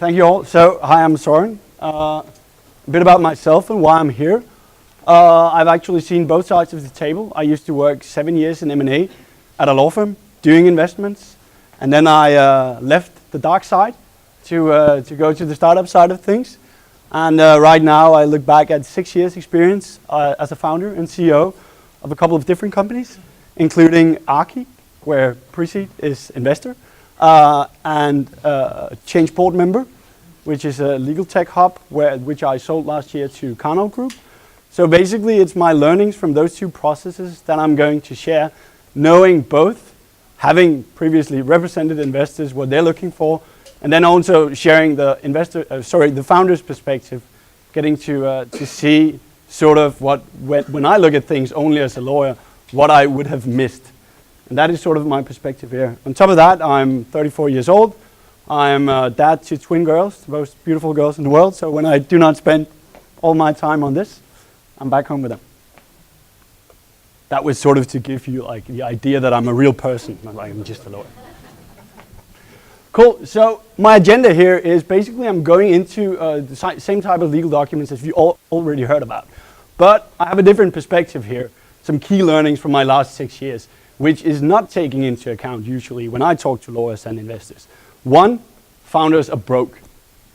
Thank you all. So, hi, I'm Søren. A bit about myself and why I'm here. I've actually seen both sides of the table. I used to work 7 years in M&A at a law firm doing investments, and then I left the dark side to go to the startup side of things. And right now I look back at 6 years experience as a founder and CEO of a couple of different companies, including Archii, where PreSeed is investor, and Change board member, which is a legal tech hub which I sold last year to Karnov Group. So basically it's my learnings from those two processes that I'm going to share, knowing both, having previously represented investors, what they're looking for, and then also sharing the founder's perspective, getting to see sort of when I look at things only as a lawyer, what I would have missed. And that is sort of my perspective here. On top of that, I'm 34 years old. I'm dad to twin girls, the most beautiful girls in the world. So when I do not spend all my time on this, I'm back home with them. That was sort of to give you like the idea that I'm a real person, not like I'm just a lawyer. Cool, so my agenda here is basically I'm going into the same type of legal documents as you all already heard about. But I have a different perspective here, some key learnings from my last 6 years, which is not taking into account usually when I talk to lawyers and investors. One, founders are broke.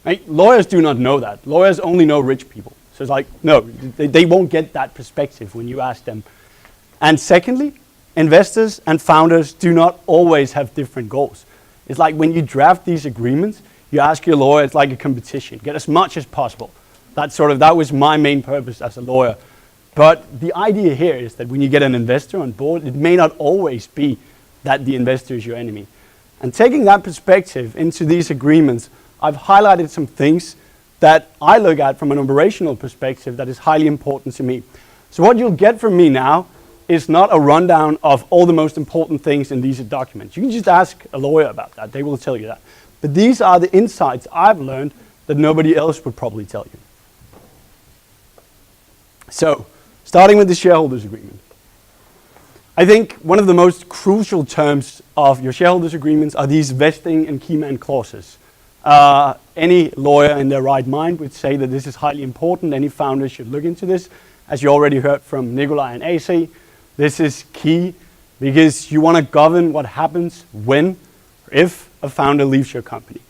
Right? Lawyers do not know that. Lawyers only know rich people. So it's like, no, they won't get that perspective when you ask them. And secondly, investors and founders do not always have different goals. It's like when you draft these agreements, you ask your lawyer, it's like a competition. Get as much as possible. That was my main purpose as a lawyer. But the idea here is that when you get an investor on board, it may not always be that the investor is your enemy. And taking that perspective into these agreements, I've highlighted some things that I look at from an operational perspective that is highly important to me. So what you'll get from me now is not a rundown of all the most important things in these documents. You can just ask a lawyer about that. They will tell you that. But these are the insights I've learned that nobody else would probably tell you. So, starting with the shareholders agreement. I think one of the most crucial terms of your shareholders agreements are these vesting and key man clauses. Any lawyer in their right mind would say that this is highly important. Any founder should look into this. As you already heard from Nicolai and AC, this is key because you want to govern what happens when or if a founder leaves your company.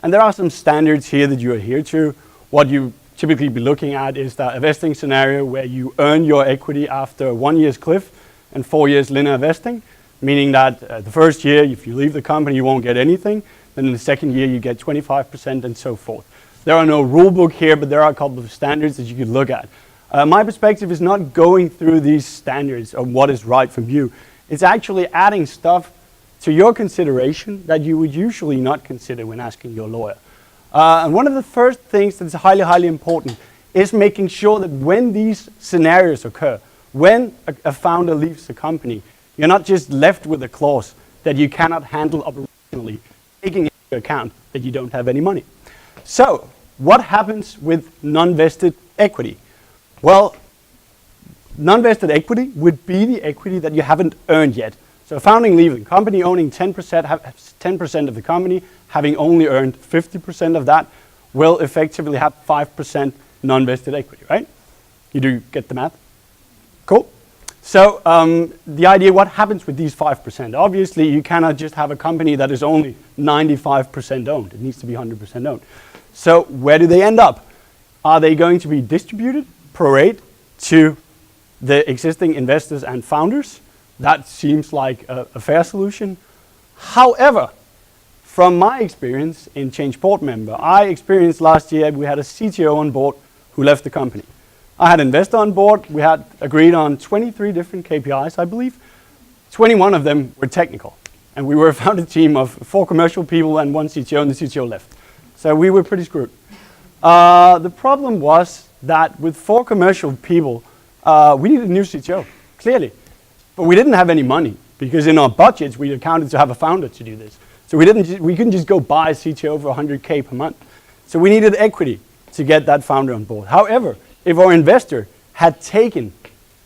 And there are some standards here that you adhere to. What you typically be looking at is a vesting scenario where you earn your equity after 1 year's cliff and 4 years linear vesting, meaning that the first year, if you leave the company, you won't get anything. Then in the second year, you get 25% and so forth. There are no rule book here, but there are a couple of standards that you could look at. My perspective is not going through these standards of what is right from you. It's actually adding stuff to your consideration that you would usually not consider when asking your lawyer. And one of the first things that's highly, highly important is making sure that when these scenarios occur, when a founder leaves the company, you're not just left with a clause that you cannot handle operationally, taking into account that you don't have any money. So, what happens with non-vested equity? Well, non-vested equity would be the equity that you haven't earned yet. So a founding leaving, company owning 10% of the company, having only earned 50% of that, will effectively have 5% non-vested equity, right? You do get the math? Cool. So the idea, what happens with these 5%? Obviously, you cannot just have a company that is only 95% owned. It needs to be 100% owned. So where do they end up? Are they going to be distributed pro rate to the existing investors and founders? That seems like a fair solution. However, from my experience in Change board member, I experienced last year we had a CTO on board who left the company. I had an investor on board. We had agreed on 23 different KPIs, I believe. 21 of them were technical. And we were a founded team of 4 commercial people and 1 CTO, and the CTO left. So we were pretty screwed. The problem was that with 4 commercial people, we needed a new CTO, clearly. But we didn't have any money because in our budgets, we accounted to have a founder to do this. So we couldn't just go buy a CTO for 100K per month. So we needed equity to get that founder on board. However, if our investor had taken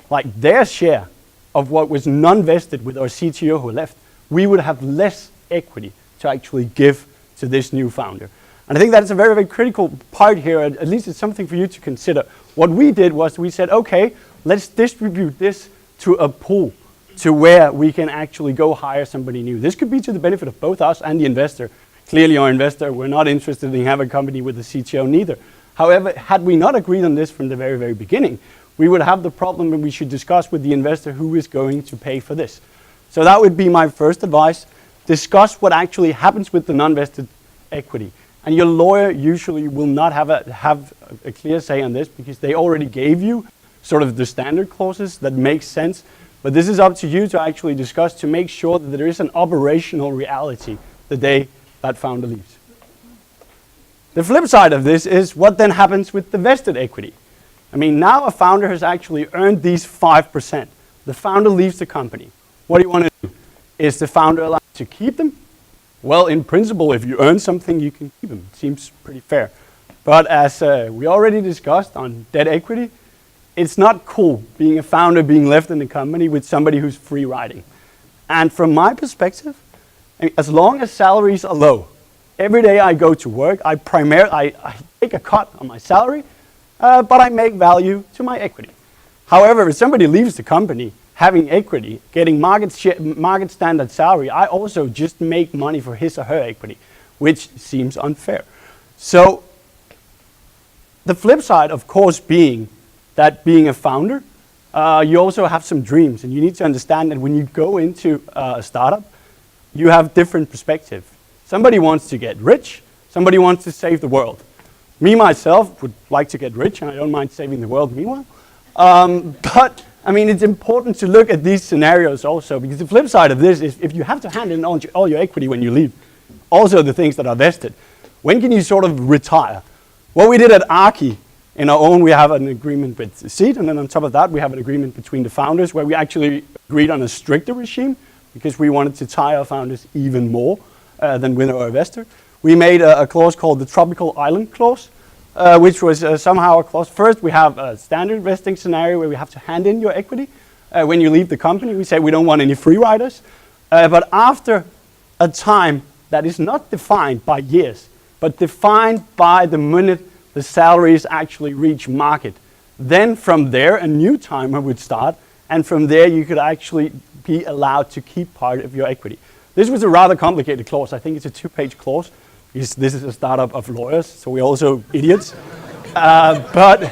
like their share of what was non-vested with our CTO who left, we would have less equity to actually give to this new founder. And I think that's a very, very critical part here, at least it's something for you to consider. What we did was we said, okay, let's distribute this to a pool to where we can actually go hire somebody new. This could be to the benefit of both us and the investor. Clearly our investor, we're not interested in having a company with a CTO neither. However, had we not agreed on this from the very, very beginning, we would have the problem and we should discuss with the investor who is going to pay for this. So that would be my first advice. Discuss what actually happens with the non-vested equity. And your lawyer usually will not have a clear say on this because they already gave you sort of the standard clauses that make sense. But this is up to you to actually discuss to make sure that there is an operational reality the day that founder leaves. The flip side of this is what then happens with the vested equity. I mean, now a founder has actually earned these 5%. The founder leaves the company. What do you want to do? Is the founder allowed to keep them? Well, in principle, if you earn something, you can keep them. It seems pretty fair. But as we already discussed on debt equity, it's not cool being a founder being left in the company with somebody who's free riding. And from my perspective, I mean, as long as salaries are low, every day I go to work, I take a cut on my salary, but I make value to my equity. However, if somebody leaves the company having equity, getting market standard salary, I also just make money for his or her equity, which seems unfair. So the flip side, of course, being that being a founder, you also have some dreams, and you need to understand that when you go into a startup, you have different perspectives. Somebody wants to get rich, somebody wants to save the world. Me, myself, would like to get rich, and I don't mind saving the world meanwhile. But I mean, it's important to look at these scenarios also, because the flip side of this is if you have to hand in all your equity when you leave, also the things that are vested, when can you sort of retire? What we did at Archii, in our own, we have an agreement with PreSeed, and then on top of that, we have an agreement between the founders where we actually agreed on a stricter regime because we wanted to tie our founders even more than with our investor. We made a clause called the Tropical Island Clause, which was somehow a clause. First, we have a standard vesting scenario where we have to hand in your equity. When you leave the company, we say we don't want any free riders. But after a time that is not defined by years, but defined by the minute the salaries actually reach market, then from there a new timer would start, and from there you could actually be allowed to keep part of your equity. This was a rather complicated clause. I think it's a 2-page clause, because this is a startup of lawyers, so we're also idiots. But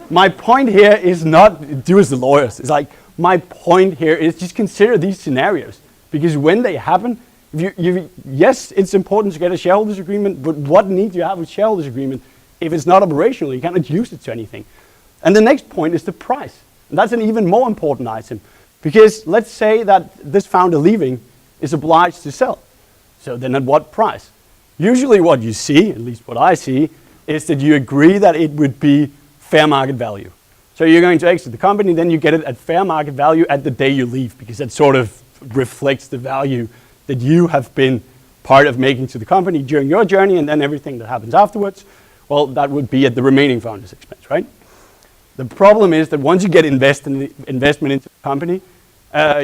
my point here is not do as the lawyers. It's like, my point here is just consider these scenarios, because when they happen, yes, it's important to get a shareholders agreement, but what need do you have a shareholders agreement if it's not operational? You cannot use it to anything. And the next point is the price. And that's an even more important item, because let's say that this founder leaving is obliged to sell. So then at what price? Usually what you see, at least what I see, is that you agree that it would be fair market value. So you're going to exit the company, then you get it at fair market value at the day you leave, because that sort of reflects the value that you have been part of making to the company during your journey, and then everything that happens afterwards, well, that would be at the remaining founder's expense, right? The problem is that once you get investment into the company,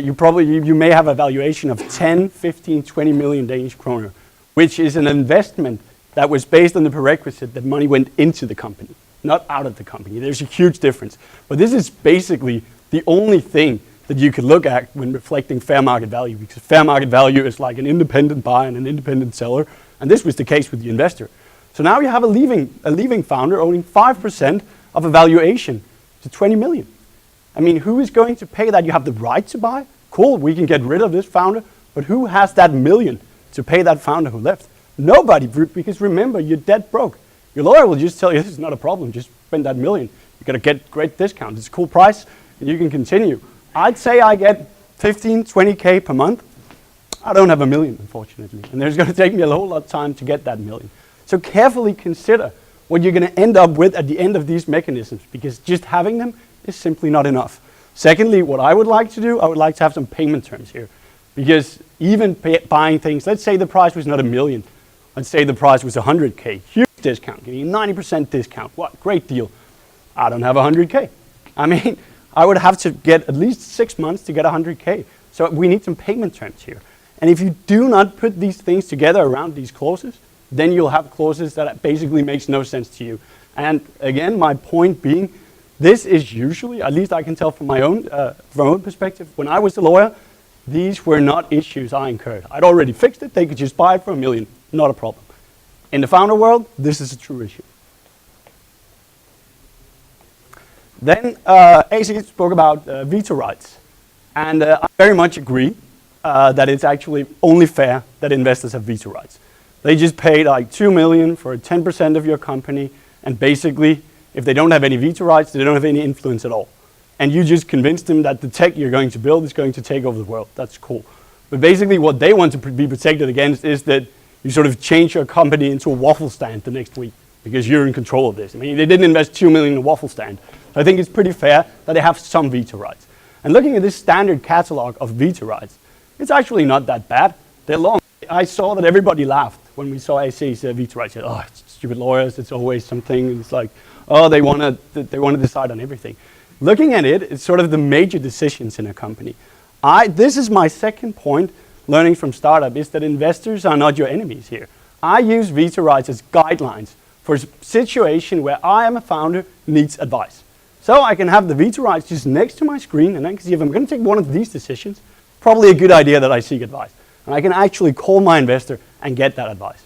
you may have a valuation of 10, 15, 20 million Danish kroner, which is an investment that was based on the prerequisite that money went into the company, not out of the company. There's a huge difference. But this is basically the only thing that you could look at when reflecting fair market value, because fair market value is like an independent buyer and an independent seller, and this was the case with the investor. So now you have a leaving founder owning 5% of a valuation to 20 million. I mean, who is going to pay that? You have the right to buy. Cool, we can get rid of this founder, but who has that million to pay that founder who left? Nobody, because remember, you're dead broke. Your lawyer will just tell you, this is not a problem, just spend that million. You're gonna get great discount, it's a cool price, and you can continue. I'd say I get 15, 20K per month. I don't have a million, unfortunately, and there's gonna take me a whole lot of time to get that million. So carefully consider what you're gonna end up with at the end of these mechanisms, because just having them is simply not enough. Secondly, what I would like to do, I would like to have some payment terms here, because even buying things, let's say the price was not a million, let's say the price was 100K, huge discount, giving you 90% discount, what, great deal. I don't have 100K. I mean, I would have to get at least 6 months to get 100K. So we need some payment terms here. And if you do not put these things together around these clauses, then you'll have clauses that basically makes no sense to you. And again, my point being, this is usually, at least I can tell from my own perspective, when I was a lawyer, these were not issues I incurred. I'd already fixed it. They could just buy it for $1 million. Not a problem. In the founder world, this is a true issue. Then AC spoke about veto rights. And I very much agree that it's actually only fair that investors have veto rights. They just paid like $2 million for 10% of your company, and basically, if they don't have any veto rights, they don't have any influence at all. And you just convince them that the tech you're going to build is going to take over the world. That's cool. But basically what they want to be protected against is that you sort of change your company into a waffle stand the next week because you're in control of this. I mean, they didn't invest $2 million in a waffle stand. So I think it's pretty fair that they have some veto rights. And looking at this standard catalog of veto rights, it's actually not that bad. They're long. I saw that everybody laughed when we saw AC's veto rights. Said, oh, it's stupid lawyers. It's always something. It's like, oh, they want to decide on everything. Looking at it, it's sort of the major decisions in a company. This is my second point, learning from startup, is that investors are not your enemies here. I use veto rights as guidelines for a situation where I am a founder who needs advice. So I can have the veto rights just next to my screen, and I can see if I'm going to take one of these decisions, probably a good idea that I seek advice. And I can actually call my investor and get that advice.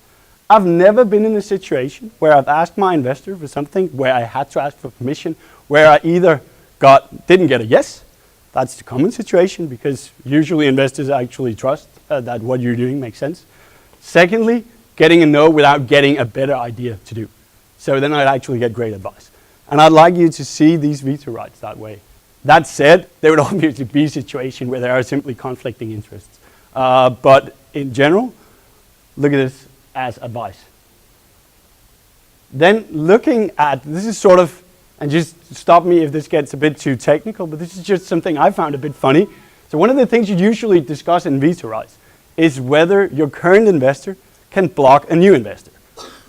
I've never been in a situation where I've asked my investor for something where I had to ask for permission, where I either didn't get a yes. That's the common situation because usually investors actually trust that what you're doing makes sense. Secondly, getting a no without getting a better idea to do. So then I'd actually get great advice. And I'd like you to see these veto rights that way. That said, there would obviously be a situation where there are simply conflicting interests. But in general, look at this as advice. Then looking at, this is sort of, and just stop me if this gets a bit too technical, but this is just something I found a bit funny. So one of the things you usually discuss in veto rights is whether your current investor can block a new investor.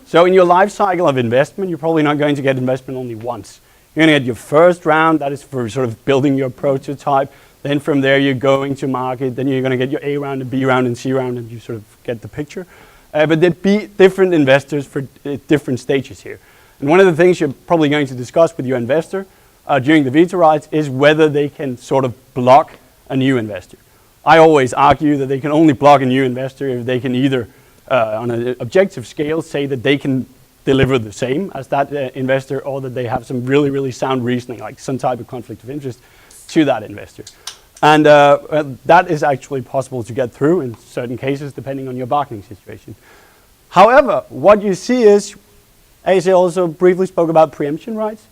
So in your life cycle of investment, you're probably not going to get investment only once. You're going to get your first round, that is for sort of building your prototype. Then from there you're going to market, then you're going to get your A round and B round and C round, and you sort of get the picture. But there'd be different investors for different stages here. And one of the things you're probably going to discuss with your investor during the veto rights is whether they can sort of block a new investor. I always argue that they can only block a new investor if they can either, on an objective scale, say that they can deliver the same as that investor, or that they have some really, really sound reasoning, like some type of conflict of interest to that investor. And that is actually possible to get through in certain cases, depending on your bargaining situation. However, what you see is, AC also briefly spoke about preemption rights,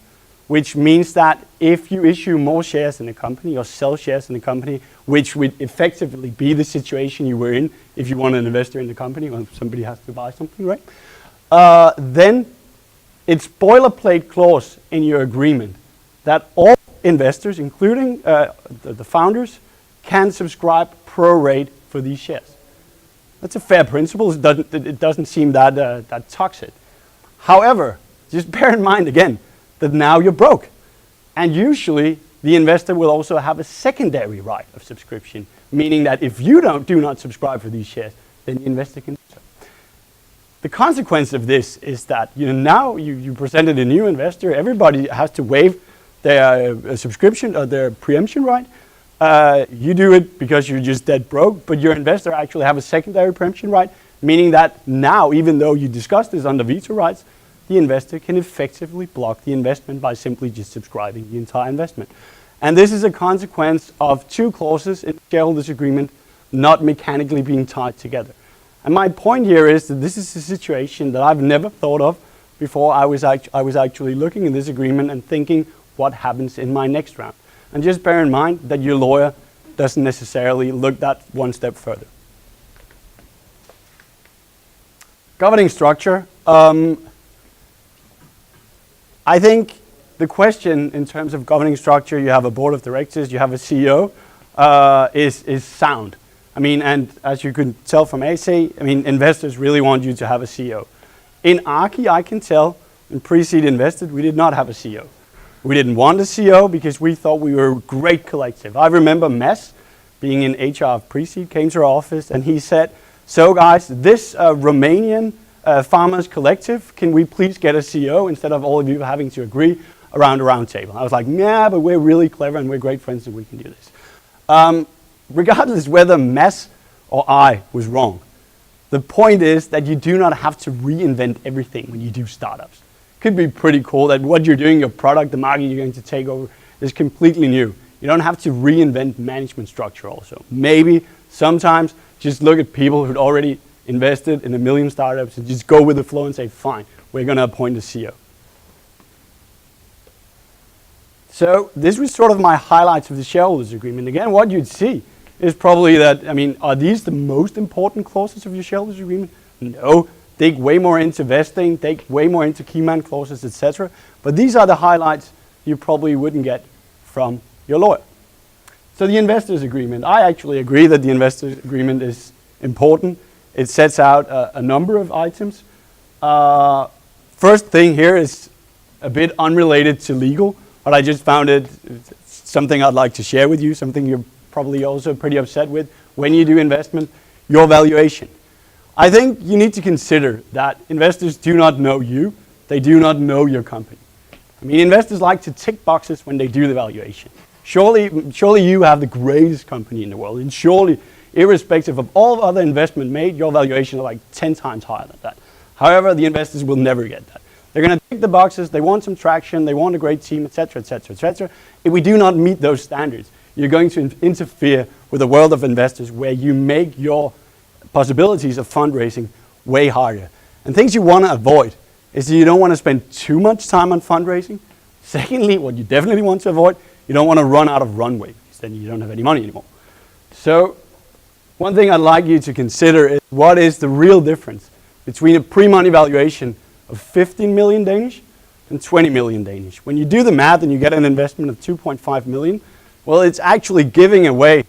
which means that if you issue more shares in a company or sell shares in a company, which would effectively be the situation you were in if you want an investor in the company, or somebody has to buy something, right? Then it's boilerplate clause in your agreement that all investors, including the founders, can subscribe pro rate for these shares. That's a fair principle. It doesn't seem that toxic. However, just bear in mind again that now you're broke. And usually the investor will also have a secondary right of subscription, meaning that if you do not subscribe for these shares, then the investor can do so. The consequence of this is that now you presented a new investor, everybody has to waive their subscription or their preemption right. You do it because you're just dead broke, but your investor actually have a secondary preemption right, meaning that now, even though you discussed this under veto rights, the investor can effectively block the investment by simply just subscribing the entire investment. And this is a consequence of two clauses in the shareholders agreement not mechanically being tied together. And my point here is that this is a situation that I've never thought of before I was actually looking at this agreement and thinking what happens in my next round. And just bear in mind that your lawyer doesn't necessarily look that one step further. Governing structure. I think the question in terms of governing structure, you have a board of directors, you have a CEO, is sound. I mean, and as you can tell from AC, I mean, investors really want you to have a CEO. In Archii, I can tell, when PreSeed invested, we did not have a CEO. We didn't want a CEO because we thought we were a great collective. I remember Mads, being in HR of PreSeed, came to our office and he said, so guys, this Romanian farmers collective, can we please get a CEO instead of all of you having to agree around a round table? I was like, yeah, but we're really clever and we're great friends and we can do this. Regardless whether Mads or I was wrong, the point is that you do not have to reinvent everything when you do startups. Could be pretty cool that what you're doing, your product, the market you're going to take over is completely new. You don't have to reinvent management structure also. Maybe sometimes just look at people who'd already invested in 1 million startups and just go with the flow and say, fine, we're going to appoint a CEO. So this was sort of my highlights of the shareholders agreement. Again, what you'd see is probably that, I mean, are these the most important clauses of your shareholders agreement? No. Dig way more into vesting, dig way more into key man clauses, etc. But these are the highlights you probably wouldn't get from your lawyer. So the investors agreement, I actually agree that the investors agreement is important. It sets out a number of items. First thing here is a bit unrelated to legal, but I just found it something I'd like to share with you, something you're probably also pretty upset with when you do investment, your valuation. I think you need to consider that investors do not know you, they do not know your company. I mean, investors like to tick boxes when they do the valuation. Surely you have the greatest company in the world, and surely, irrespective of all other investment made, your valuation is like 10 times higher than that. However, the investors will never get that. They're going to tick the boxes, they want some traction, they want a great team, etc., etc., etc. If we do not meet those standards, you're going to interfere with the world of investors where you make your possibilities of fundraising way harder. And things you want to avoid is that you don't want to spend too much time on fundraising. Secondly, what you definitely want to avoid, you don't want to run out of runway, because then you don't have any money anymore. So one thing I'd like you to consider is what is the real difference between a pre-money valuation of 15 million Danish and 20 million Danish. When you do the math and you get an investment of 2.5 million, well, it's actually giving away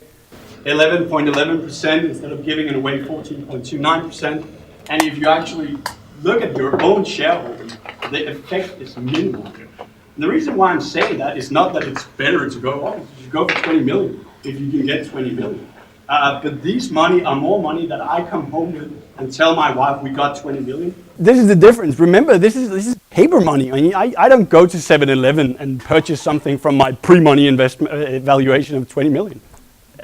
11.11% instead of giving it away 14.29%. And if you actually look at your own shareholding, the effect is minimal. And the reason why I'm saying that is not that it's better to go, oh, you should go for 20 million if you can get 20 million. But these money are more money that I come home with and tell my wife we got 20 million. This is the difference. Remember, this is paper money. I mean, I don't go to 7-Eleven and purchase something from my pre-money investment valuation of 20 million.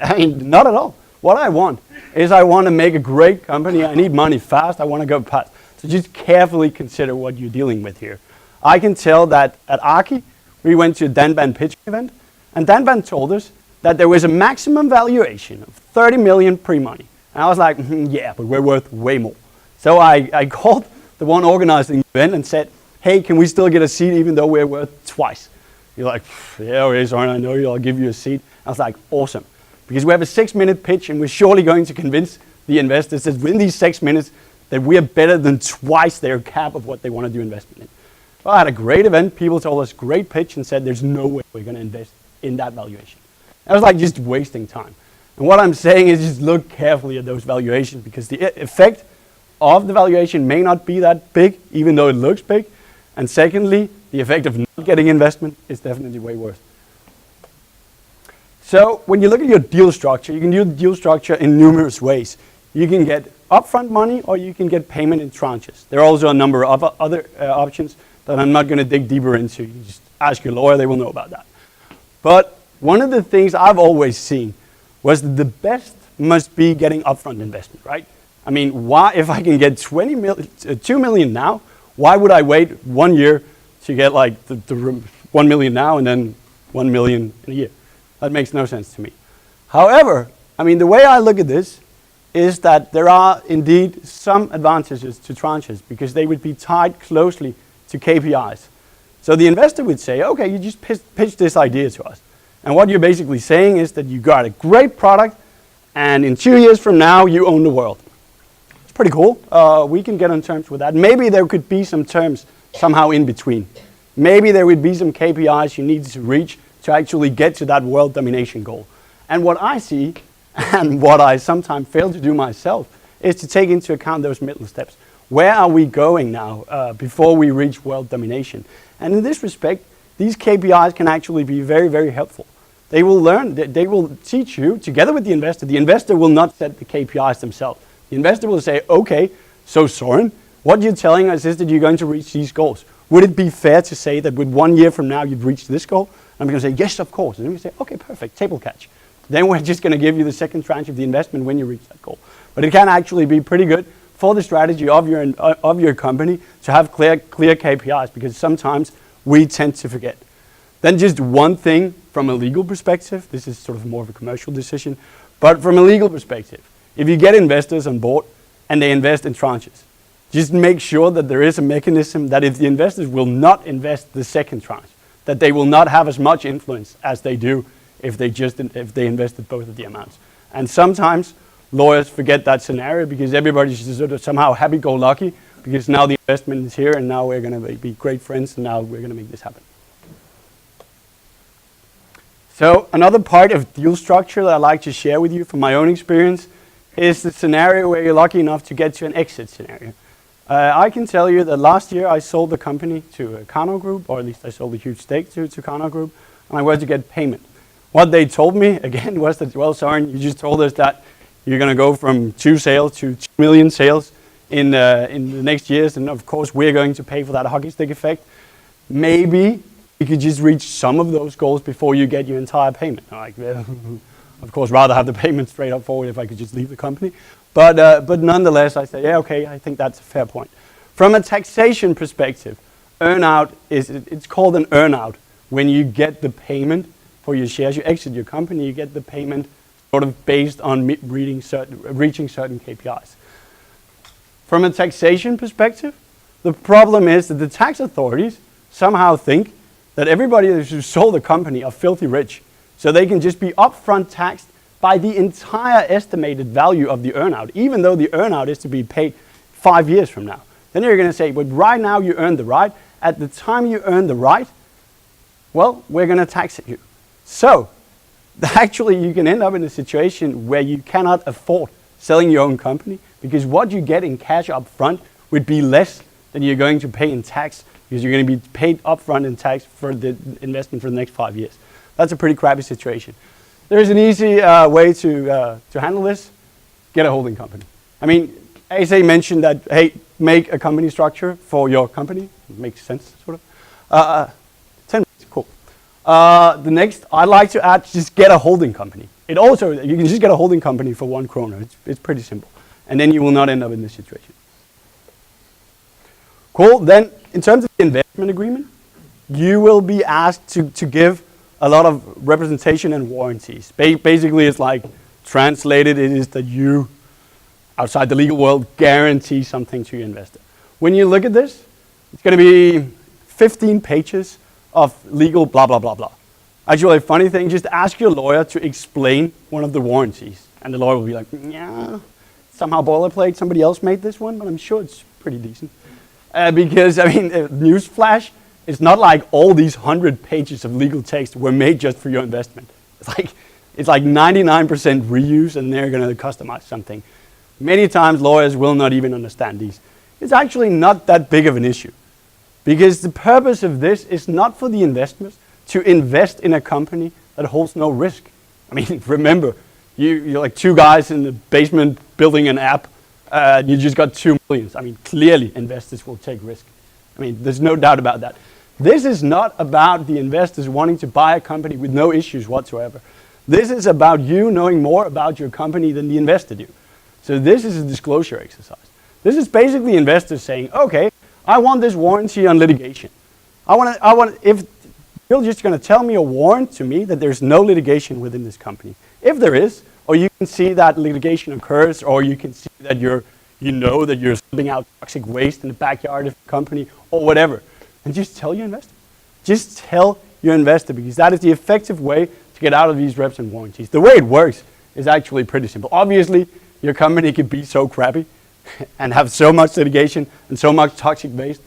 I mean, not at all. What I want is I want to make a great company. I need money fast. I want to go fast. So just carefully consider what you're dealing with here. I can tell that at Archii, we went to a Danban pitching event, and Danban told us that there was a maximum valuation of 30 million pre-money. And I was like, yeah, but we're worth way more. So I called the one organizing the event and said, hey, can we still get a seat even though we're worth twice? You're like, yeah, okay, Søren, I know you, I'll give you a seat. I was like, awesome. Because we have a 6-minute pitch and we're surely going to convince the investors that within these 6 minutes that we are better than twice their cap of what they want to do investment in. Well, I had a great event. People told us great pitch and said there's no way we're going to invest in that valuation. I was like just wasting time. And what I'm saying is just look carefully at those valuations because the effect of the valuation may not be that big, even though it looks big. And secondly, the effect of not getting investment is definitely way worse. So when you look at your deal structure, you can do the deal structure in numerous ways. You can get upfront money or you can get payment in tranches. There are also a number of other options that I'm not going to dig deeper into. You just ask your lawyer, they will know about that. But one of the things I've always seen was that the best must be getting upfront investment, right? I mean, why, if I can get 2 million now, why would I wait 1 year to get like the 1 million now and then 1 million in a year? That makes no sense to me. However, I mean, the way I look at this is that there are indeed some advantages to tranches because they would be tied closely to KPIs. So the investor would say, okay, you just pitch this idea to us. And what you're basically saying is that you got a great product and in 2 years from now, you own the world. It's pretty cool. We can get on terms with that. Maybe there could be some terms somehow in between. Maybe there would be some KPIs you need to reach to actually get to that world domination goal. And what I see, and what I sometimes fail to do myself, is to take into account those middle steps. Where are we going now before we reach world domination? And in this respect, these KPIs can actually be very, very helpful. They will learn, they will teach you, together with the investor will not set the KPIs themselves. The investor will say, okay, so Søren, What you're telling us is that you're going to reach these goals. Would it be fair to say that with 1 year from now you've reached this goal? I'm going to say, yes, of course. And then we say, okay, perfect, table catch. Then we're just going to give you the second tranche of the investment when you reach that goal. But it can actually be pretty good for the strategy of your company to have clear KPIs, because sometimes we tend to forget. Then just one thing from a legal perspective, this is sort of more of a commercial decision, but from a legal perspective, if you get investors on board and they invest in tranches, just make sure that there is a mechanism that if the investors will not invest the second tranche, that they will not have as much influence as they do if they invested both of the amounts. And sometimes lawyers forget that scenario because everybody's just sort of somehow happy-go-lucky because now the investment is here and now we're going to be great friends and now we're going to make this happen. So another part of deal structure that I'd like to share with you from my own experience is the scenario where you're lucky enough to get to an exit scenario. I can tell you that last year I sold the company to a Karno Group, or at least I sold a huge stake to Karno Group, and I was to get payment. What they told me, again, was that, well, Søren, you just told us that you're going to go from 2 sales to 2 million sales in the next years, and of course we're going to pay for that hockey stick effect. Maybe you could just reach some of those goals before you get your entire payment. Like, of course, rather have the payment straight up forward if I could just leave the company. But nonetheless, I say, yeah, okay, I think that's a fair point. From a taxation perspective, earnout it's called an earnout. When you get the payment for your shares, you exit your company, you get the payment sort of based on reaching certain KPIs. From a taxation perspective, the problem is that the tax authorities somehow think that everybody who sold the company are filthy rich, so they can just be upfront taxed by the entire estimated value of the earnout, even though the earnout is to be paid 5 years from now. Then you're going to say, but right now you earned the right. At the time you earned the right, well, we're going to tax you. So actually you can end up in a situation where you cannot afford selling your own company, because what you get in cash up front would be less than you're going to pay in tax, because you're going to be paid upfront in tax for the investment for the next 5 years. That's a pretty crappy situation. There's an easy way to handle this. Get a holding company. I mean, ASA mentioned that, hey, make a company structure for your company. It makes sense, sort of. 10 minutes, cool. The next, I'd like to add, just get a holding company. It also, you can just get a holding company for 1 kroner. It's pretty simple. And then you will not end up in this situation. Cool, then in terms of the investment agreement, you will be asked to give a lot of representation and warranties. Basically, it's like, translated, it is that you, outside the legal world, guarantee something to your investor. When you look at this, it's going to be 15 pages of legal blah, blah, blah, blah. Actually, a funny thing, just ask your lawyer to explain one of the warranties. And the lawyer will be like, yeah, somehow boilerplate, somebody else made this one, but I'm sure it's pretty decent. Because, I mean, newsflash, it's not like all these 100 pages of legal text were made just for your investment. It's like 99% reuse, and they're going to customize something. Many times lawyers will not even understand these. It's actually not that big of an issue, because the purpose of this is not for the investors to invest in a company that holds no risk. I mean, remember, you're like 2 guys in the basement building an app, you just got 2 million. I mean, clearly investors will take risk. I mean, there's no doubt about that. This is not about the investors wanting to buy a company with no issues whatsoever. This is about you knowing more about your company than the investor do. So this is a disclosure exercise. This is basically investors saying, okay, I want this warranty on litigation. If you're just going to tell me a warrant to me that there's no litigation within this company. If there is, or you can see that litigation occurs, or you can see that you're slipping out toxic waste in the backyard of the company, or whatever, and just tell your investor. Just tell your investor, because that is the effective way to get out of these reps and warranties. The way it works is actually pretty simple. Obviously, your company could be so crappy and have so much litigation and so much toxic waste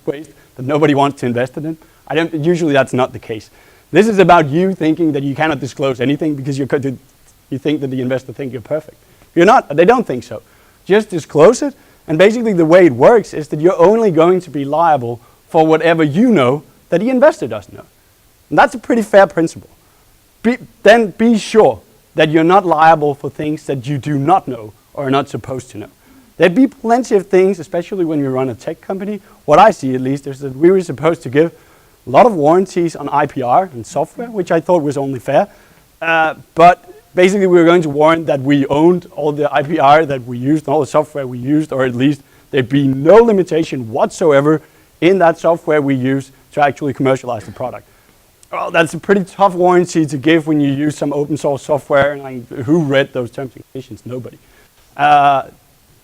that nobody wants to invest in it. Usually that's not the case. This is about you thinking that you cannot disclose anything because you think that the investor thinks you're perfect. You're not. They don't think so. Just disclose it, and basically the way it works is that you're only going to be liable for whatever you know that the investor doesn't know. And that's a pretty fair principle. Then be sure that you're not liable for things that you do not know or are not supposed to know. There'd be plenty of things, especially when you run a tech company. What I see, at least, is that we were supposed to give a lot of warranties on IPR and software, which I thought was only fair. But basically, we were going to warrant that we owned all the IPR that we used, all the software we used, or at least there'd be no limitation whatsoever in that software we use to actually commercialize the product. Well, that's a pretty tough warranty to give when you use some open source software. And who read those terms and conditions? Nobody.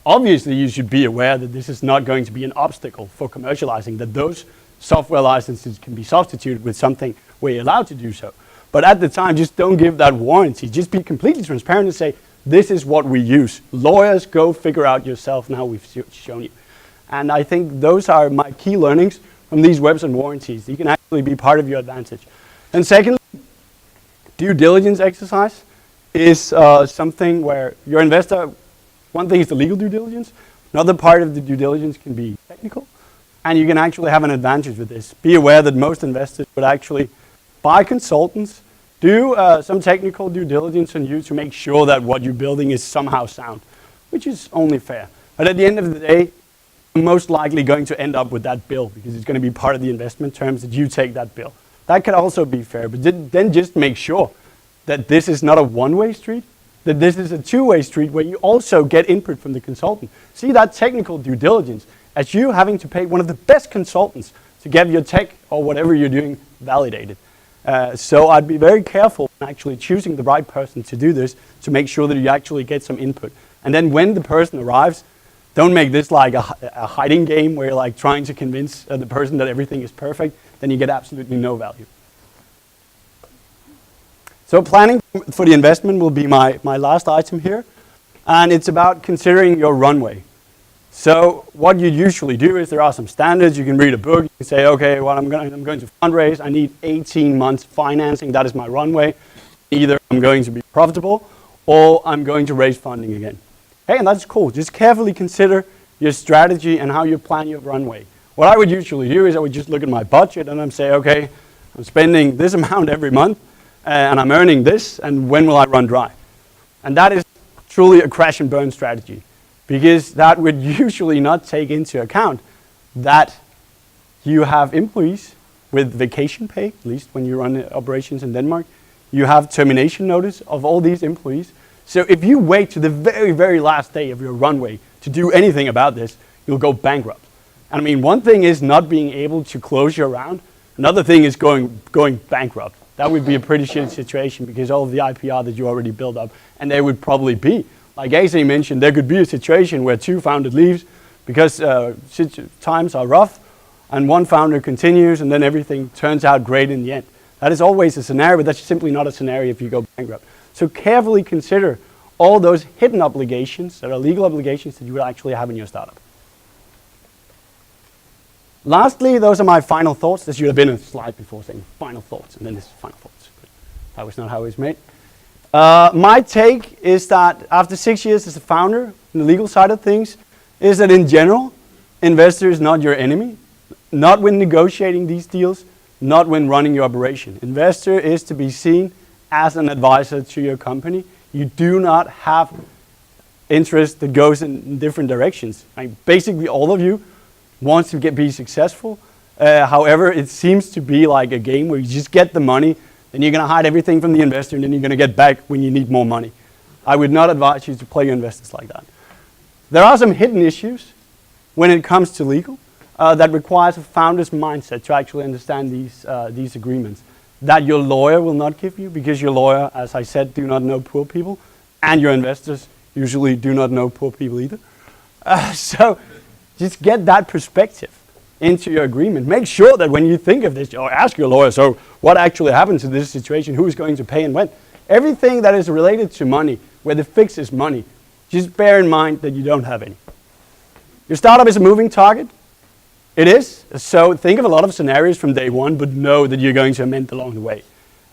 Obviously, you should be aware that this is not going to be an obstacle for commercializing, that those software licenses can be substituted with something where you're allowed to do so. But at the time, just don't give that warranty. Just be completely transparent and say, this is what we use. Lawyers, go figure out yourself now we've shown you. And I think those are my key learnings from these webs and warranties. You can actually be part of your advantage. And secondly, due diligence exercise is something where your investor, one thing is the legal due diligence, another part of the due diligence can be technical, and you can actually have an advantage with this. Be aware that most investors would actually buy consultants, do some technical due diligence on you to make sure that what you're building is somehow sound, which is only fair. But at the end of the day, you're most likely going to end up with that bill because it's going to be part of the investment terms that you take that bill. That could also be fair, but then just make sure that this is not a one-way street, that this is a two-way street where you also get input from the consultant. See that technical due diligence as you having to pay one of the best consultants to get your tech or whatever you're doing validated. So I'd be very careful in actually choosing the right person to do this to make sure that you actually get some input. And then when the person arrives, don't make this like a hiding game where you're like trying to convince the person that everything is perfect, then you get absolutely no value. So planning for the investment will be my last item here. And it's about considering your runway. So what you usually do is there are some standards. You can read a book. You can say, okay, well, I'm going to fundraise. I need 18 months financing. That is my runway. Either I'm going to be profitable or I'm going to raise funding again. Hey, and that's cool. Just carefully consider your strategy and how you plan your runway. What I would usually do is I would just look at my budget and I'm say, okay, I'm spending this amount every month and I'm earning this, and when will I run dry? And that is truly a crash and burn strategy, because that would usually not take into account that you have employees with vacation pay, at least when you run operations in Denmark. You have termination notice of all these employees. So if you wait to the very, very last day of your runway to do anything about this, you'll go bankrupt. And I mean, one thing is not being able to close your round. Another thing is going bankrupt. That would be a pretty shitty situation because all of the IPR that you already built up, and there would probably be, like Asa mentioned, there could be a situation where two founders leaves because times are rough, and one founder continues, and then everything turns out great in the end. That is always a scenario, but that's simply not a scenario if you go bankrupt. So carefully consider all those hidden obligations that are legal obligations that you would actually have in your startup. Lastly, those are my final thoughts. There should have been a slide before saying final thoughts, and then this is final thoughts. But that was not how it was made. My take is that after 6 years as a founder, in the legal side of things, is that in general, investor is not your enemy, not when negotiating these deals, not when running your operation. Investor is to be seen as an advisor to your company. You do not have interest that goes in different directions. Basically, all of you wants to be successful. However, it seems to be like a game where you just get the money, then you're going to hide everything from the investor, and then you're going to get back when you need more money. I would not advise you to play your investors like that. There are some hidden issues when it comes to legal that requires a founder's mindset to actually understand these agreements that your lawyer will not give you, because your lawyer, as I said, do not know poor people, and your investors usually do not know poor people either. So just get that perspective into your agreement. Make sure that when you think of this, or ask your lawyer, so what actually happens in this situation, who is going to pay and when? Everything that is related to money, where the fix is money, just bear in mind that you don't have any. Your startup is a moving target. It is. So think of a lot of scenarios from day one, but know that you're going to amend along the way.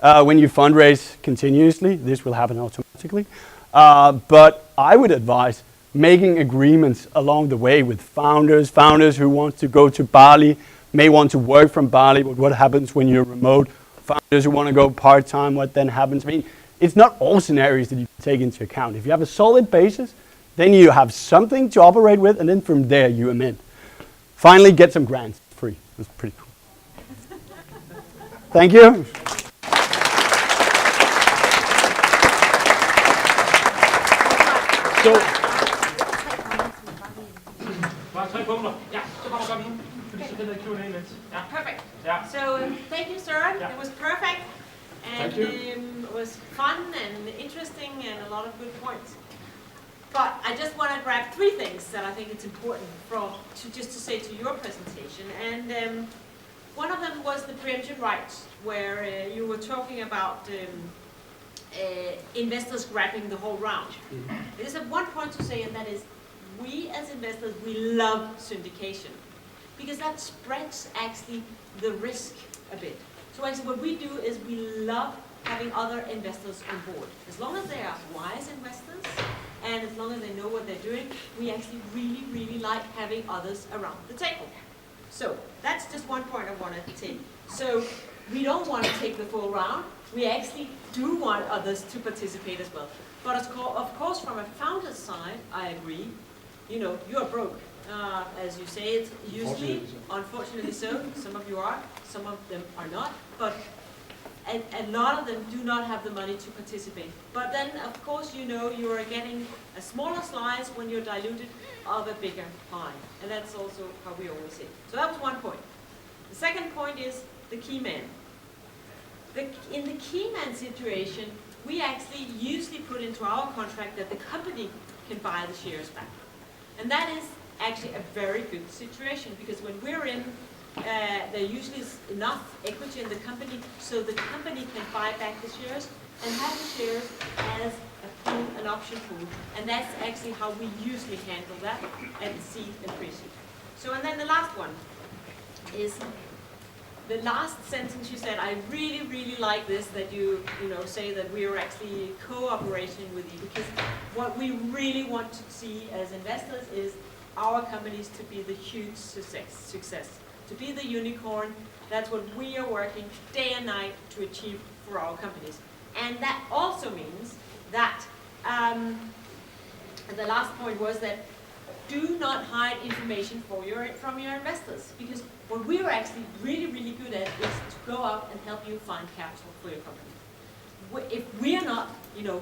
When you fundraise continuously, this will happen automatically. But I would advise making agreements along the way with founders who want to go to Bali, may want to work from Bali, but what happens when you're remote? Founders who want to go part-time, what then happens? I mean, it's not all scenarios that you can take into account. If you have a solid basis, Then you have something to operate with, and then from there you amend. Finally, get some grants free. That's pretty cool. Thank you. So, perfect. So thank you, Søren. It was perfect, and it was fun and interesting, and a lot of good points. But I just want to grab three things that I think it's important to say to your presentation. And one of them was the preemption rights, where you were talking about investors grabbing the whole round. There's one point to say, and that is, we as investors, we love syndication, because that spreads actually the risk a bit. So actually what we do is we love having other investors on board. As long as they are wise investors, and as long as they know what they're doing, we actually really, really like having others around the table. So that's just one point I wanted to take. So we don't want to take the full round. We actually do want others to participate as well. But of course, from a founder's side, I agree. You know, you are broke. As you say it, usually, unfortunately so. Some of you are, some of them are not. But a lot of them do not have the money to participate. But then, of course, you know you are getting a smaller slice when you're diluted of a bigger pie. And that's also how we always say. So that was one point. The second point is the key man. In the key man situation, we actually usually put into our contract that the company can buy the shares back. And that is actually a very good situation, because when we're in, there usually is enough equity in the company so the company can buy back the shares and have the shares as a pool, an option pool. And that's actually how we usually handle that at Seed and PreSeed. So, and then the last one is the last sentence you said. I really, really like this, that you say that we are actually cooperation with you, because what we really want to see as investors is our companies to be the huge success, to be the unicorn. That's what we are working day and night to achieve for our companies. And that also means that, the last point was that do not hide information from your investors, because what we are actually really, really good at is to go out and help you find capital for your company. If we are not,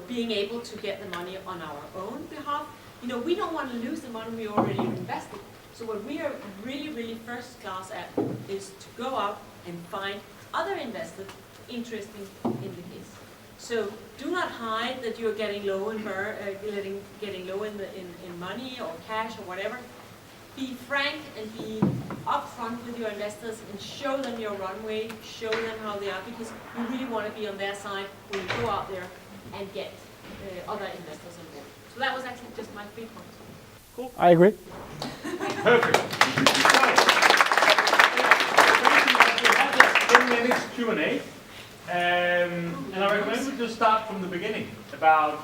being able to get the money on our own behalf, we don't want to lose the money we already invested. So what we are really, really first class at is to go out and find other investors interested in the case. So do not hide that you're getting low in getting low in money or cash or whatever. Be frank and be upfront with your investors and show them your runway, show them how they are, because you really want to be on their side when you go out there and get other investors on board. So that was actually just my 3 points. Cool. I agree. Perfect. So, 10 minutes Q&A. And I recommend we just start from the beginning. About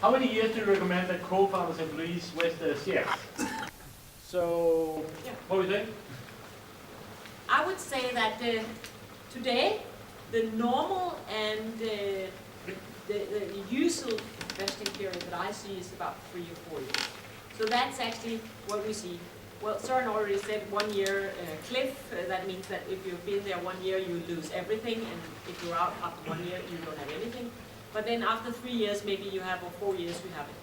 how many years do you recommend that co-founders employees vest their shares? So, what do you think? I would say that today, the normal and the usual vesting period that I see is about 3 or 4 years. So that's actually what we see. Well, Søren already said 1 year cliff. That means that if you've been there 1 year, you lose everything, and if you're out after 1 year, you don't have anything. But then after 3 years, maybe you have, or 4 years, you have it.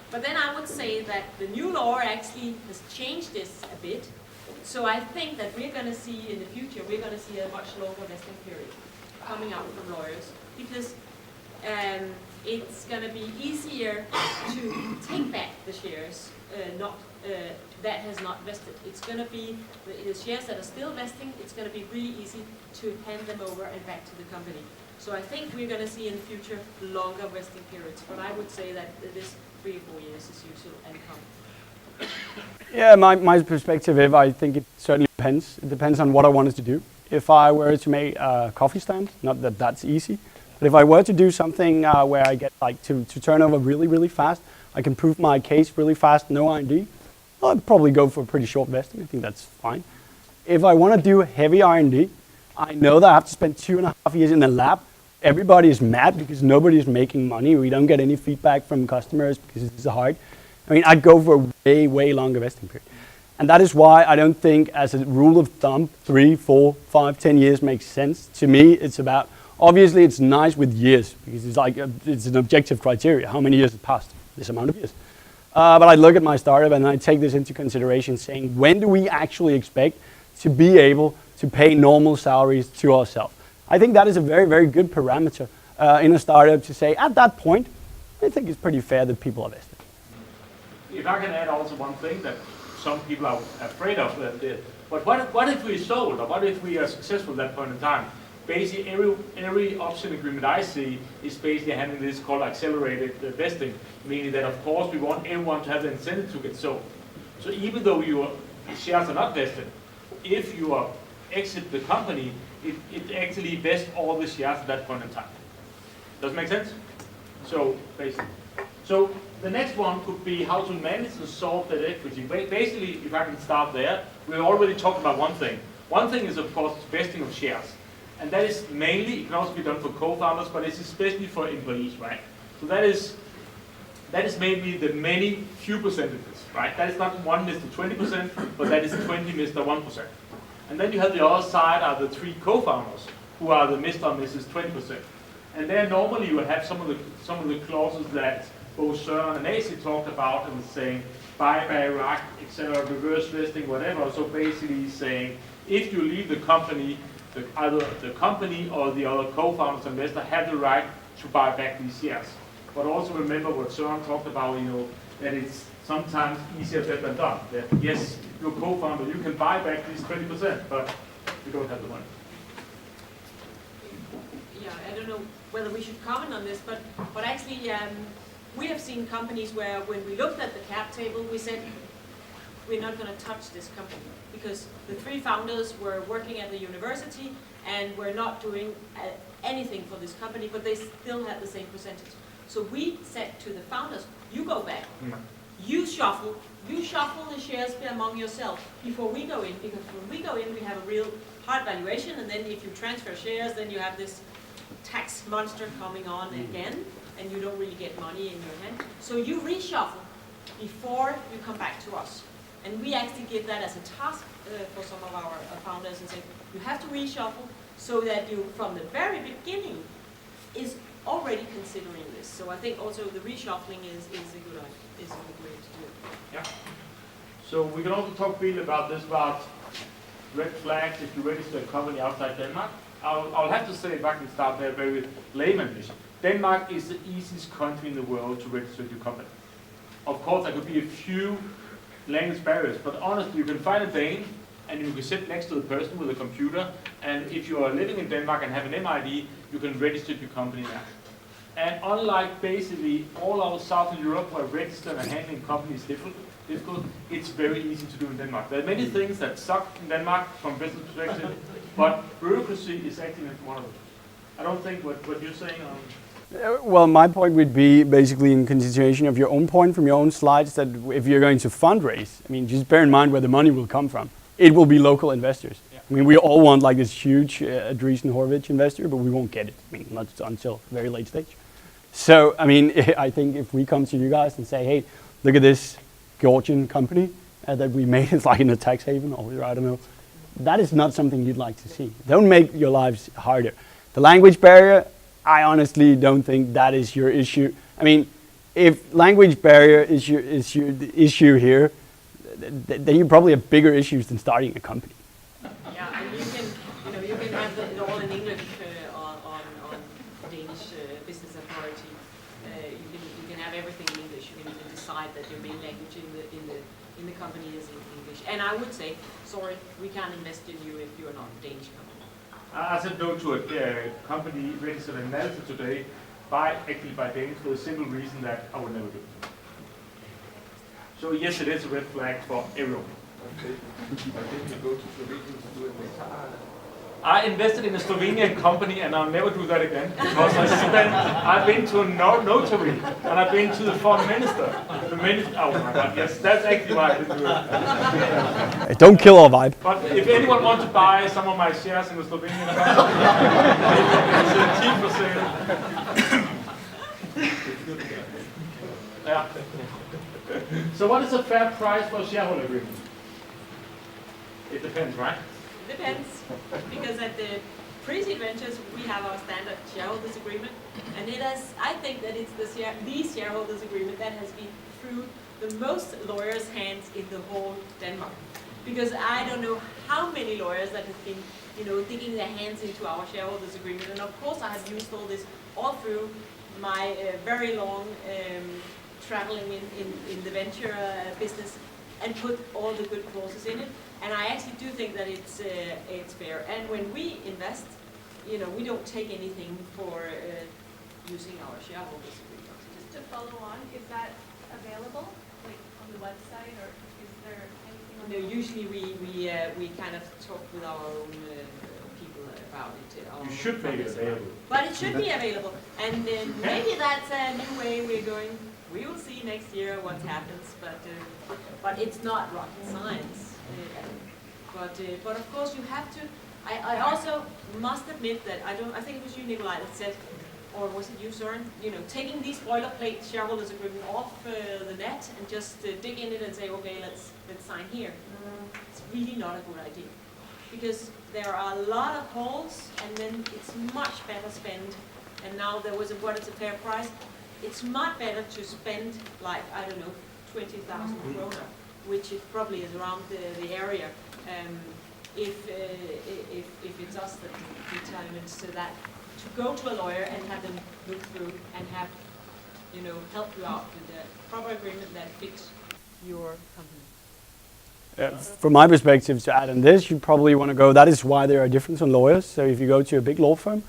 But then I would say that the new law actually has changed this a bit. So I think that we're going to see in the future, we're going to see a much longer vesting period coming out from lawyers, because it's going to be easier to take back the shares that has not vested. It's going to be the shares that are still vesting. It's going to be really easy to hand them over and back to the company. So I think we're going to see in the future longer vesting periods. But I would say that this 3 or 4 years is usual and common. Yeah, my perspective, I think it certainly depends. It depends on what I wanted to do. If I were to make a coffee stand, not that that's easy, but if I were to do something where I get to turn over really, really fast, I can prove my case really fast, no R&D, I'd probably go for a pretty short vesting. I think that's fine. If I want to do heavy R&D, I know that I have to spend 2.5 years in the lab. Everybody is mad because nobody is making money. We don't get any feedback from customers because it's hard. I mean, I'd go for a way, way longer vesting period. And that is why I don't think, as a rule of thumb, 3, 4, 5, 10 years makes sense. To me, it's about, obviously it's nice with years, because it's like, it's an objective criteria. How many years have passed? This amount of years. But I look at my startup and I take this into consideration, saying, when do we actually expect to be able to pay normal salaries to ourselves? I think that is a very, very good parameter in a startup to say, at that point, I think it's pretty fair that people are vested. If I can add also one thing that some people are afraid of, but what if we sold, or what if we are successful at that point in time? Basically, every option agreement I see is basically having this called accelerated vesting, meaning that of course we want everyone to have the incentive to get sold. So even though your shares are not vested, if you exit the company, it actually vests all the shares at that point in time. Does it make sense? So basically, so the next one could be how to manage and solve that equity. Basically, if I can start there, we already talked about one thing. One thing is, of course, vesting of shares. And that is mainly, it can also be done for co-founders, but it's especially for employees, right? So that is maybe the many few percentages, right? That is not 1 Mr. 20%, but that is 20 Mr. 1%. And then you have the other side are the 3 co-founders, who are the Mr. and Mrs. 20%. And there normally you have some of the clauses that both Søren and Aacii talked about, and saying buyback, etc., reverse vesting, whatever. So basically saying, if you leave the company, either the company or the other co-founders and investor have the right to buy back these shares. But also remember what Søren talked about, that it's sometimes easier said than done. That yes, you're a co-founder, you can buy back these 20%, but you don't have the money. Yeah, I don't know whether we should comment on this, but actually we have seen companies where when we looked at the cap table, we said, we're not going to touch this company, because the 3 founders were working at the university and were not doing anything for this company, but they still had the same percentage. So we said to the founders, you go back, you shuffle the shares among yourself before we go in, because when we go in, we have a real hard valuation, and then if you transfer shares, then you have this tax monster coming on again, and you don't really get money in your hand. So you reshuffle before you come back to us. And we actually give that as a task for some of our founders, and say, you have to reshuffle so that you, from the very beginning, is already considering this. So I think also the reshuffling is a good way to do it. Yeah. So we can also talk briefly about this, about red flags if you register a company outside Denmark. I'll have to say, if I can start there very layman-ish, Denmark is the easiest country in the world to register your company. Of course, there could be a few language barriers, but honestly, you can find a Dane and you can sit next to the person with a computer, and if you are living in Denmark and have an MID, you can register your company now. And unlike basically all over Southern Europe where registering and handling companies is difficult, it's very easy to do in Denmark. There are many things that suck in Denmark from a business perspective, but bureaucracy is actually one of them. I don't think what you're saying Well, my point would be basically in continuation of your own point from your own slides, that if you're going to fundraise, I mean, just bear in mind where the money will come from. It will be local investors. Yeah. I mean, we all want like this huge Andreessen Horowitz investor, but we won't get it. I mean, not until very late stage. So, I mean, I think if we come to you guys and say, hey, look at this Georgian company that we made, it's like in a tax haven, or I don't know, that is not something you'd like to see. Don't make your lives harder. The language barrier, I honestly don't think that is your issue. I mean, if language barrier is your issue here, then you probably have bigger issues than starting a company. Yeah, and you can have it all in English on Danish business authority. You can have everything in English. You can decide that your main language in the company is in English. And I would say, sorry, we can't invest in you if you are not a Danish company. I said no to a company registered in Malta today, actually by Danes, for the simple reason that I would never do it. So yes, it is a red flag for everyone. Okay. But did you go to Slovenia to do it? I invested in a Slovenian company, and I'll never do that again, because I've been to a notary, and I've been to the foreign minister. Oh my God, yes, that's actually why I didn't do it. Hey, don't kill our vibe. But if anyone wants to buy some of my shares in the Slovenian company, it's a cheap for sale. Yeah. So what is a fair price for a shareholder agreement? It depends, right? It depends, because at the PreSeed Ventures we have our standard shareholders agreement, and I think that it's the shareholders agreement that has been through the most lawyers' hands in the whole Denmark. Because I don't know how many lawyers that have been, digging their hands into our shareholders agreement, and of course I have used all this all through my very long traveling in the venture business, and put all the good clauses in it. And I actually do think that it's fair. And when we invest, we don't take anything for using our shareholders agreement. Just to follow on, is that available, like on the website, or is there anything on No, usually we kind of talk with our own people about it. You should make it available. But it should be available, and maybe that's a new way we're going. We will see next year what happens, but it's not rocket science. But of course you have to. I also must admit that I think it was you, Nicolai, that said, or was it you, Søren? Taking these boilerplate shareholders agreement off the net and just dig in it and say, okay, let's sign here. It's really not a good idea, because there are a lot of holes, and then it's much better spent. And now there was what is a fair price. It's much better to spend, like, I don't know, 20,000 kroner, which it probably is around the area, if it's us that determines so that to go to a lawyer and have them look through and have, help you out with the proper agreement that fits your company. From my perspective, to add on this, you probably want to go, that is why there are differences on lawyers. So if you go to a big law firm,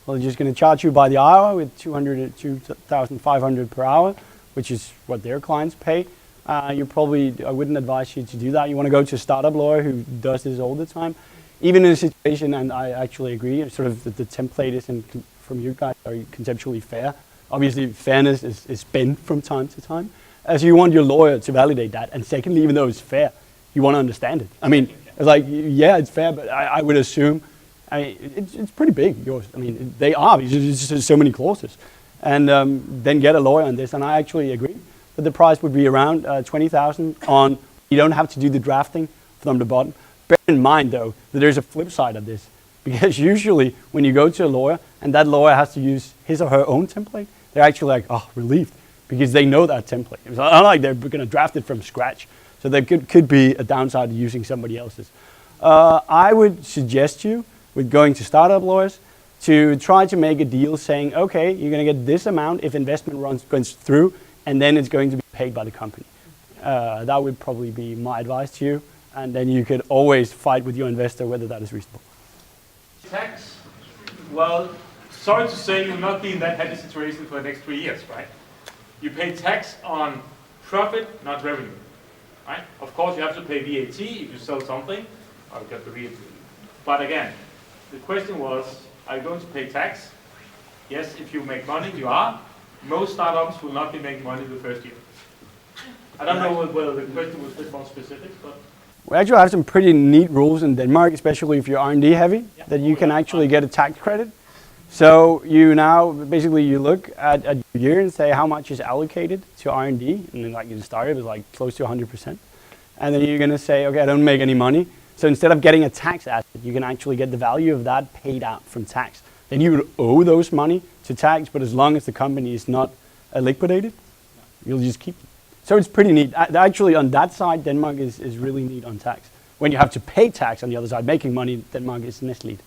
well, they're just going to charge you by the hour with 2,500 per hour, which is what their clients pay. I wouldn't advise you to do that. You want to go to a startup lawyer who does this all the time. Even in a situation, and I actually agree, sort of the template isn't, from you guys, are conceptually fair. Obviously, fairness is bent from time to time. So you want your lawyer to validate that. And secondly, even though it's fair, you want to understand it. I mean, it's like, yeah, it's fair, but I would assume, it's pretty big, yours. I mean, they are, because there's just so many clauses. And then get a lawyer on this, and I actually agree that the price would be around 20,000 on, you don't have to do the drafting from the bottom. Bear in mind, though, that there's a flip side of this, because usually when you go to a lawyer and that lawyer has to use his or her own template, they're actually like, oh, relieved, because they know that template. It's not like they're going to draft it from scratch. So there could be a downside to using somebody else's. I would suggest you, with going to startup lawyers, to try to make a deal saying, okay, you're going to get this amount if investment goes through, and then it's going to be paid by the company. That would probably be my advice to you, and then you could always fight with your investor whether that is reasonable. Tax? Well, sorry to say, you'll not be in that happy situation for the next 3 years, right? You pay tax on profit, not revenue, right? Of course, you have to pay VAT if you sell something. I'll get the VAT. But again, the question was, are you going to pay tax? Yes, if you make money, you are. Most startups will not be making money the first year. I don't know whether the question was a bit more specific, but... We actually have some pretty neat rules in Denmark, especially if you're R&D heavy, that you can actually get a tax credit. So you now, basically you look at your year and say how much is allocated to R&D, and then like you started with like close to 100%. And then you're going to say, okay, I don't make any money. So instead of getting a tax asset, you can actually get the value of that paid out from tax. Then you would owe those money to tax, but as long as the company is not liquidated, you'll just keep it. So it's pretty neat. Actually, on that side, Denmark is really neat on tax. When you have to pay tax on the other side, making money, Denmark is nestled.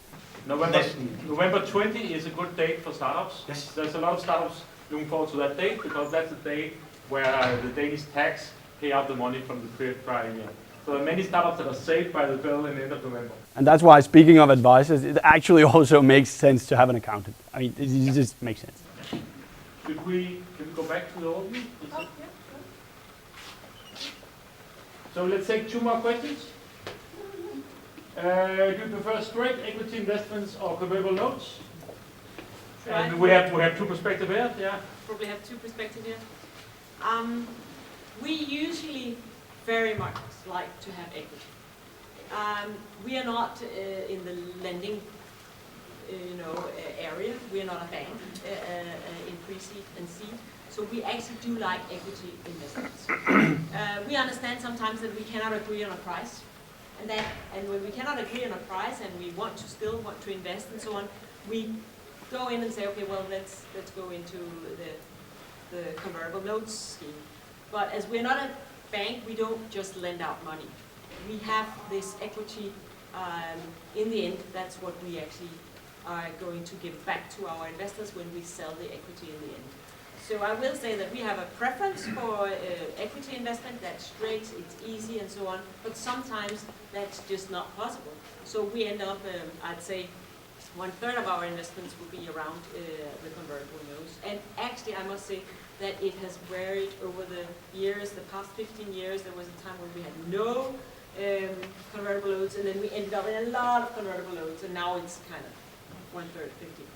November 20 is a good date for startups. Yes. There's a lot of startups looking forward to that date, because that's the date where the Danish tax pay out the money from the prior year. So there are many startups that are saved by the bill in the end of November. And that's why, speaking of advisors, it actually also makes sense to have an accountant. I mean, it just makes sense. Can we go back to the overview? Oh, yeah, sure. So let's take 2 more questions. Do you prefer straight equity investments or convertible notes? And we have 2 perspectives here. Yeah. Probably have 2 perspectives here. We usually very much like to have equity. We are not in the lending, area. We are not a bank in pre-seed and seed. So we actually do like equity investments. We understand sometimes that we cannot agree on a price, and when we cannot agree on a price and we still want to invest and so on, we go in and say, okay, well, let's go into the convertible notes scheme. But as we're not a bank, we don't just lend out money. We have this equity. In the end, that's what we actually are going to give back to our investors when we sell the equity in the end. So I will say that we have a preference for equity investment. That's straight, it's easy, and so on. But sometimes that's just not possible. So we end up, I'd say, 1/3 of our investments would be around the convertible notes. And actually, I must say that it has varied over the years. The past 15 years, there was a time when we had no convertible notes, and then we ended up in a lot of convertible notes, and now it's kind of 1/3, 50%.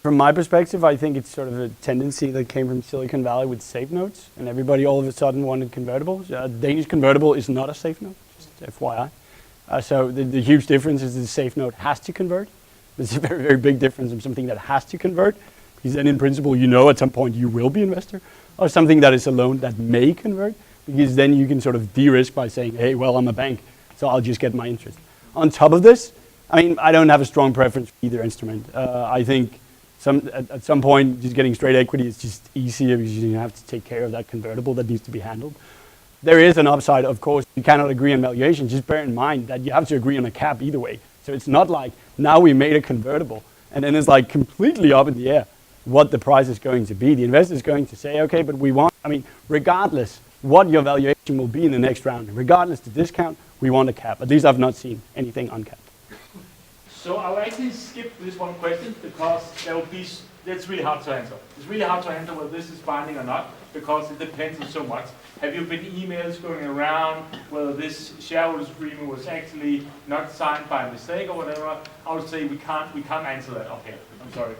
From my perspective, I think it's sort of a tendency that came from Silicon Valley with safe notes, and everybody all of a sudden wanted convertibles. Danish convertible is not a safe note, just FYI. So the huge difference is the safe note has to convert. There's a very, very big difference from something that has to convert, because then in principle you know at some point you will be investor, or something that is a loan that may convert, because then you can sort of de-risk by saying, hey, well, I'm a bank, so I'll just get my interest. On top of this, I mean, I don't have a strong preference for either instrument. I think at some point, just getting straight equity is just easier because you have to take care of that convertible that needs to be handled. There is an upside, of course. You cannot agree on valuation. Just bear in mind that you have to agree on a cap either way. So it's not like now we made a convertible and then it's like completely up in the air what the price is going to be. The investor is going to say, okay, but we want, I mean, regardless what your valuation will be in the next round, regardless the discount, we want a cap. At least I've not seen anything uncapped. So I'll actually skip this one question because that's really hard to answer. It's really hard to answer whether this is binding or not because it depends on so much. Have you been emails going around whether this shareholders agreement was actually not signed by mistake or whatever? I would say we can't answer that up here. I'm sorry.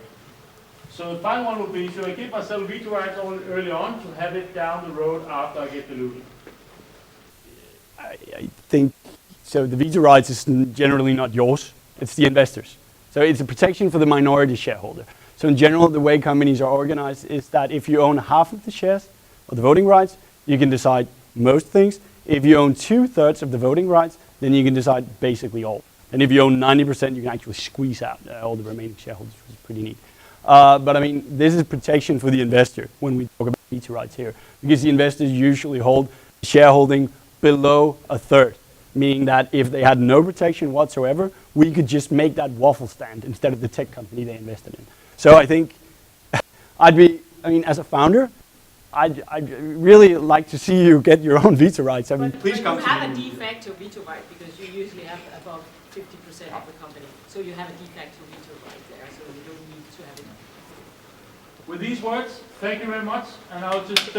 So the final one would be, should I give myself veto rights early on to have it down the road after I get diluted? I think, so the veto rights is generally not yours. It's the investors. So it's a protection for the minority shareholder. So in general, the way companies are organized is that if you own half of the shares or the voting rights, you can decide most things. If you own 2/3 of the voting rights, then you can decide basically all. And if you own 90%, you can actually squeeze out all the remaining shareholders, which is pretty neat. But I mean, this is protection for the investor when we talk about veto rights here, because the investors usually hold shareholding below 1/3. Meaning that if they had no protection whatsoever, we could just make that waffle stand instead of the tech company they invested in. So I think as a founder, I'd really like to see you get your own veto rights. I mean, please come to me. You have a de facto veto right because you usually have above 50% of the company. So you have a de facto veto right there, so you don't need to have it. With these words, thank you very much, and I'll just